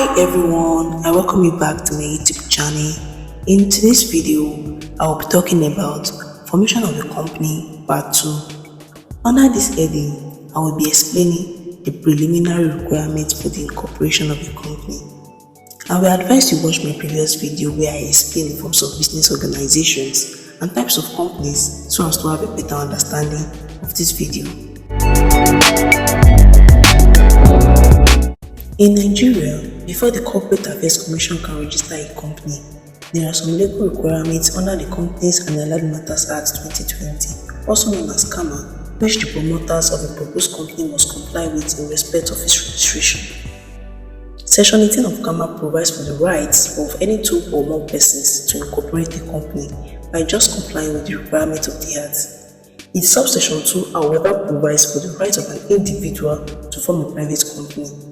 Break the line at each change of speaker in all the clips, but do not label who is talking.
Hi everyone, I welcome you back to my YouTube channel. In today's video, I will be talking about formation of a company part 2. Under this heading, I will be explaining the preliminary requirements for the incorporation of a company. I will advise you watch my previous video where I explain the forms of business organizations and types of companies so as to have a better understanding of this video. In Nigeria, before the Corporate Affairs Commission can register a company, there are some legal requirements under the Companies and Allied Matters Act 2020, also known as CAMA, which the promoters of a proposed company must comply with in respect of its registration. Section 18 of CAMA provides for the rights of any two or more persons to incorporate a company by just complying with the requirements of the Act. Its subsection 2, however, provides for the right of an individual to form a private company.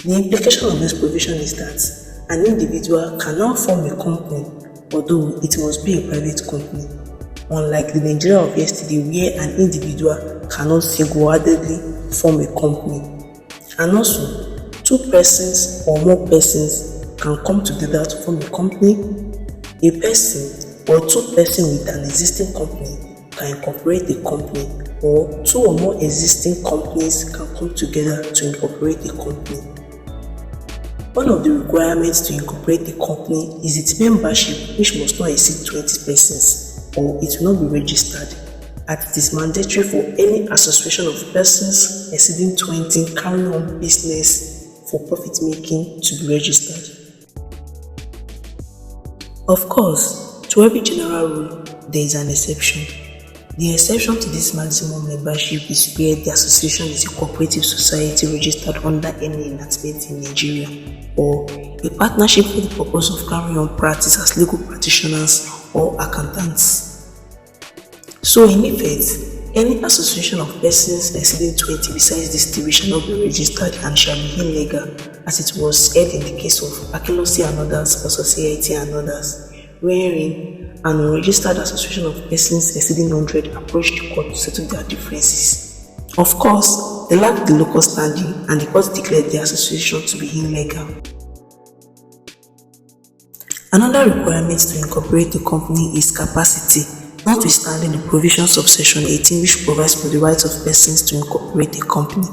The implication of this provision is that an individual cannot form a company, although it must be a private company, unlike the Nigeria of yesterday where an individual cannot single-handedly form a company. And also, two persons or more persons can come together to form a company. A person or two persons with an existing company can incorporate a company, or two or more existing companies can come together to incorporate a company. One of the requirements to incorporate a company is its membership, which must not exceed 20 persons, or it will not be registered, as it is mandatory for any association of persons exceeding 20 carrying on business for profit making to be registered. Of course, to every general rule, there is an exception. The exception to this maximum membership is where the association is a cooperative society registered under any enactment in Nigeria, or a partnership for the purpose of carrying on practice as legal practitioners or accountants. So in effect, any association of persons exceeding 20 besides this three shall not be registered and shall be illegal, as it was said in the case of Akinlosi and others or Society and others, wherein an unregistered association of persons exceeding 100 approached the court to settle their differences. Of course, they lacked the local standing and the court declared the association to be illegal. Another requirement to incorporate a company is capacity, notwithstanding the provisions of Section 18 which provides for the rights of persons to incorporate a company.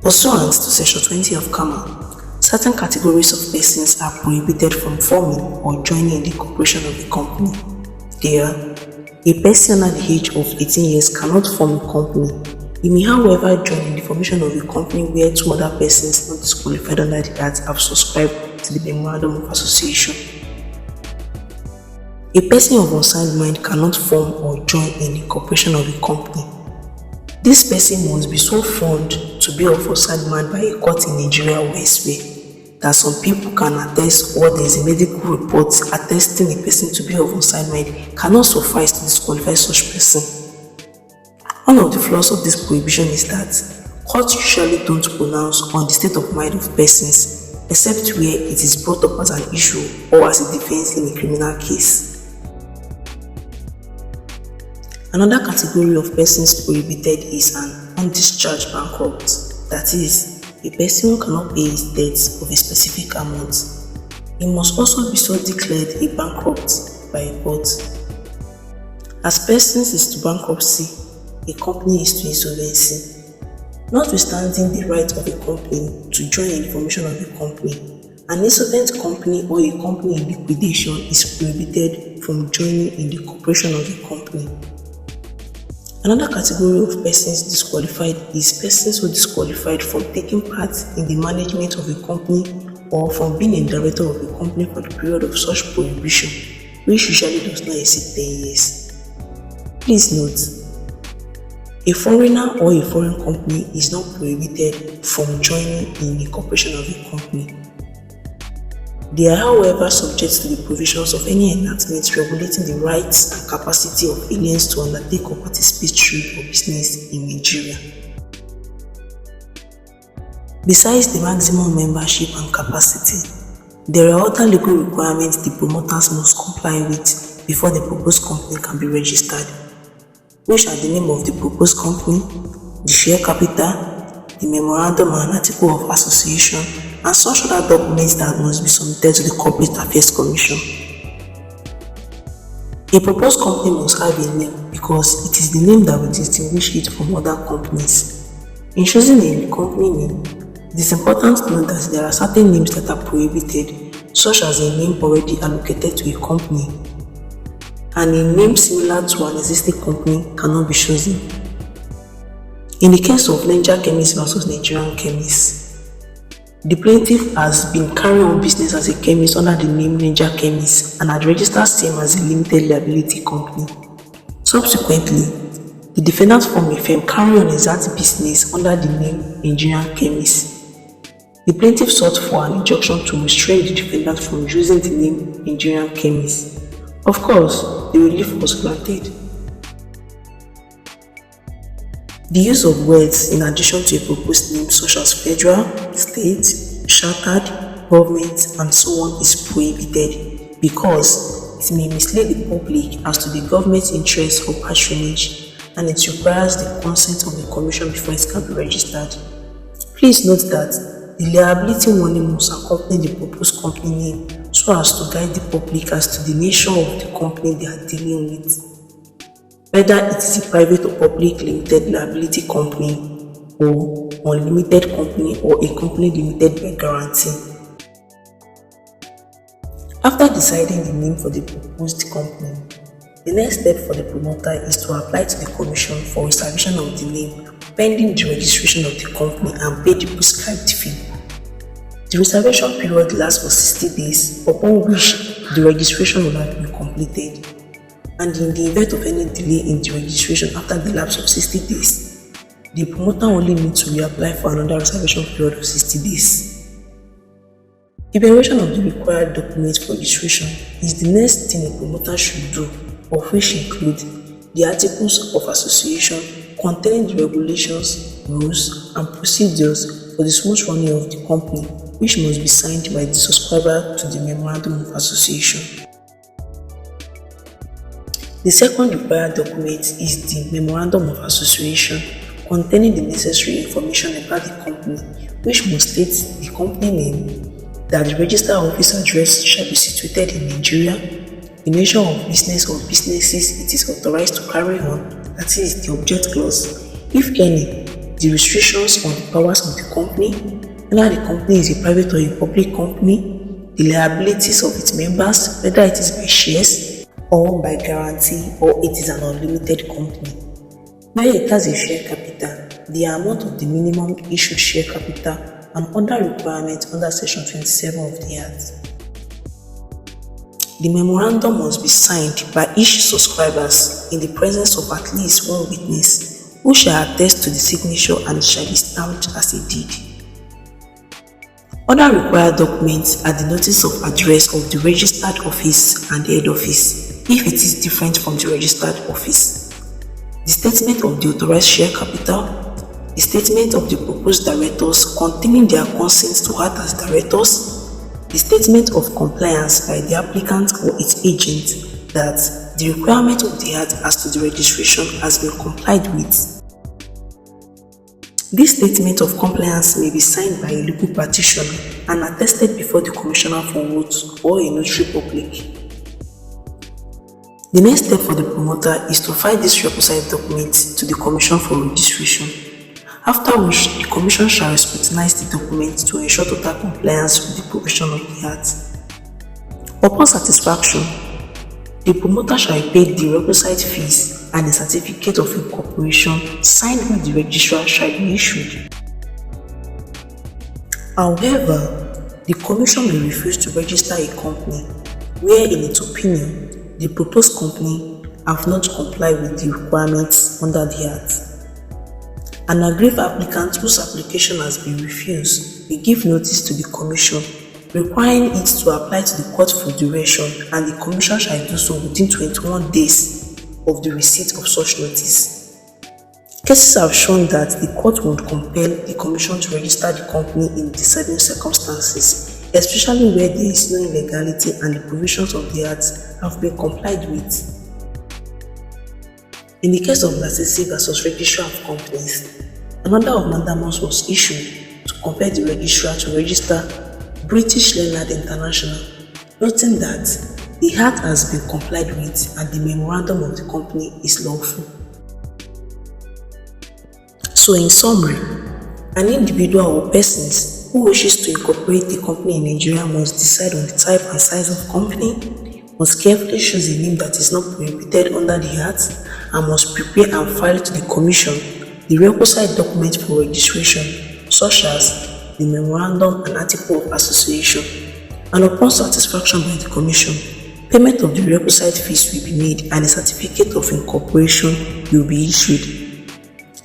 Pursuant to Section 20 of CAMA, certain categories of persons are prohibited from forming or joining in the incorporation of a company. There, a person under the age of 18 years cannot form a company. He may, however, join in the formation of a company where two other persons not disqualified under the Act have subscribed to the Memorandum of Association. A person of unsound mind cannot form or join in the incorporation of a company. This person must be so found to be of unsound mind by a court in Nigeria or elsewhere that some people can attest, or there is a medical report attesting a person to be of unsound mind cannot suffice to disqualify such person. One of the flaws of this prohibition is that courts usually don't pronounce on the state of mind of persons, except where it is brought up as an issue or as a defense in a criminal case. Another category of persons prohibited is an undischarged bankrupt, that is, a person who cannot pay his debts of a specific amount. He must also be so declared a bankrupt by a court. As persons is to bankruptcy, a company is to insolvency. Notwithstanding the right of a company to join in the formation of a company, an insolvent company or a company in liquidation is prohibited from joining in the incorporation of a company. Another category of persons disqualified is persons who are disqualified from taking part in the management of a company or from being a director of a company for the period of such prohibition, which usually does not exceed 10 years. Please note, a foreigner or a foreign company is not prohibited from joining in the incorporation of a company. They are, however, subject to the provisions of any enactment regulating the rights and capacity of aliens to undertake or participate trade or business in Nigeria. Besides the maximum membership and capacity, there are other legal requirements the promoters must comply with before the proposed company can be registered, which are the name of the proposed company, the share capital, the memorandum and article of association, and such other documents that must be submitted to the Corporate Affairs Commission. A proposed company must have a name because it is the name that will distinguish it from other companies. In choosing a company name, it is important to note that there are certain names that are prohibited, such as a name already allocated to a company, and a name similar to an existing company cannot be chosen. In the case of Niger Chemist versus Nigerian Chemist, the plaintiff has been carrying on business as a chemist under the name Niger Chemist and had registered same as a limited liability company. Subsequently, the defendant formed a firm carrying on exact business under the name Nigerian Chemist. The plaintiff sought for an injunction to restrain the defendant from using the name Nigerian Chemist. Of course, the relief was granted. The use of words in addition to a proposed name such as federal, state, chartered, government, and so on is prohibited because it may mislead the public as to the government's interest or patronage, and it requires the consent of the commission before it can be registered. Please note that the liability warning must accompany the proposed company name so as to guide the public as to the nature of the company they are dealing with, whether it is a private or public limited liability company or unlimited company or a company limited by guarantee. After deciding the name for the proposed company, the next step for the promoter is to apply to the commission for reservation of the name pending the registration of the company and pay the prescribed fee. The reservation period lasts for 60 days, upon which the registration will have been completed. And in the event of any delay in the registration after the lapse of 60 days, the promoter only needs to reapply for another reservation period of 60 days. Evaluation of the required documents for registration is the next thing a promoter should do, of which include the articles of association containing the regulations, rules, and procedures for the smooth running of the company, which must be signed by the subscriber to the Memorandum of Association. The second required document is the Memorandum of Association containing the necessary information about the company, which must state the company name, that the registered office address shall be situated in Nigeria, the nature of business or businesses it is authorized to carry on, that is, the object clause, if any, the restrictions on the powers of the company, whether the company is a private or a public company, the liabilities of its members, whether it is by shares or by guarantee or it is an unlimited company. Where it has a share capital, the amount of the minimum issued share capital and other requirements under Section 27 of the Act. The memorandum must be signed by each subscribers in the presence of at least one witness who shall attest to the signature and it shall be stamped as a deed. Other required documents are the notice of address of the registered office and the head office, if it is different from the registered office, the statement of the authorized share capital, the statement of the proposed directors containing their consent to act as directors, the statement of compliance by the applicant or its agent that the requirement of the Act as to the registration has been complied with. This statement of compliance may be signed by a legal practitioner and attested before the Commissioner for Votes or a notary public. The next step for the promoter is to file this requisite document to the Commission for registration, after which the Commission shall scrutinize the document to ensure total compliance with the provision of the Act. Upon satisfaction, the promoter shall pay the requisite fees and a certificate of incorporation signed by the registrar shall be issued. However, the Commission may refuse to register a company where, in its opinion, the proposed company have not complied with the requirements under the Act. An aggrieved applicant whose application has been refused will give notice to the Commission, requiring it to apply to the court for duration, and the Commission shall do so within 21 days of the receipt of such notice. Cases have shown that the court would compel the Commission to register the company in certain circumstances, especially where there is no illegality and the provisions of the Act have been complied with. In the case of licensing versus registrar of companies, an order of mandamus was issued to compel the registrar to register British Leonard International, noting that the act has been complied with and the memorandum of the company is lawful. So in summary, an individual or persons who wishes to incorporate the company in Nigeria must decide on the type and size of company, must carefully choose a name that is not prohibited under the Act, and must prepare and file to the Commission the requisite documents for registration, such as the Memorandum and Article of Association. And upon satisfaction by the Commission, payment of the requisite fees will be made and a certificate of incorporation will be issued.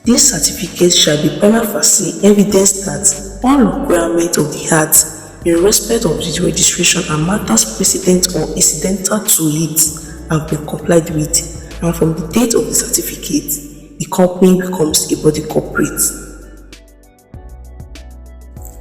This certificate shall be prima facie evidence that all requirements of the Act in respect of the registration and matters precedent or incidental to it have been complied with, and from the date of the certificate, the company becomes a body corporate.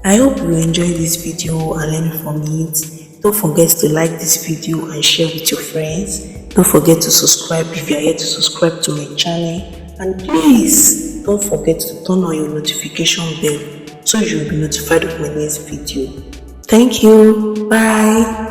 I hope you enjoyed this video and learned from it. Don't forget to like this video and share with your friends. Don't forget to subscribe if you are yet to subscribe to my channel. And please don't forget to turn on your notification bell so you will be notified of my next video. Thank you. Bye.